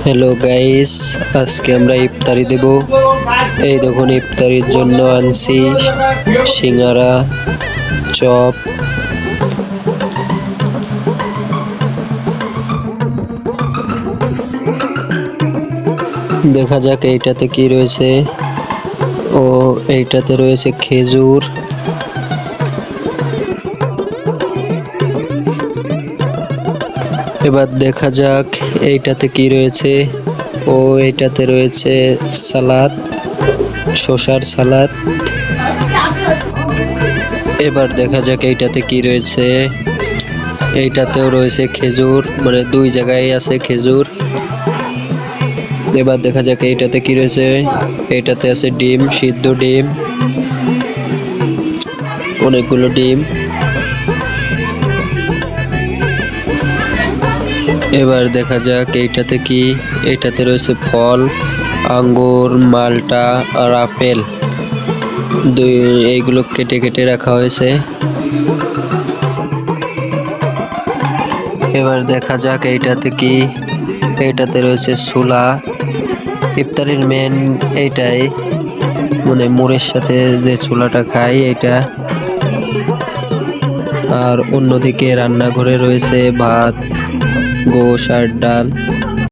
Hello guys, আজকে আমরা ইফতারি দেব। এই দেখুন, ইফতারির জন্য আনছি সিঙ্গারা, চপ। দেখা যাক এইটাতে কি রয়েছে। ও এইটাতে রয়েছে খেজুর। এবার দেখা যাক এইটাতে কি রয়েছে। ও এইটাতে রয়েছে সালাদ, শসার সালাদ। এবার দেখা যাক এইটাতে কি রয়েছে। এইটাতেও রয়েছে খেজুর, মানে দুই জায়গায় আছে খেজুর। এবার দেখা যাক এইটাতে কি রয়েছে। এইটাতে আছে ডিম, সিদ্ধ ডিম, অনেকগুলো ডিম। এবার দেখা যাক এইটাতে কি। এইটাতে রয়েছে ফল, আঙ্গুর, মালটা আর আপেল। এইগুলো কেটে কেটে রাখা হয়েছে। এবার দেখা যাক এইটাতে কি। এইটাতে রয়েছে ছোলা। ইফতারির মেন এইটাই, মানে মুড়ের সাথে যে ছোলাটা খাই এইটা। আর অন্যদিকে রান্নাঘরে রয়েছে ভাত, গোশ আর ডাল।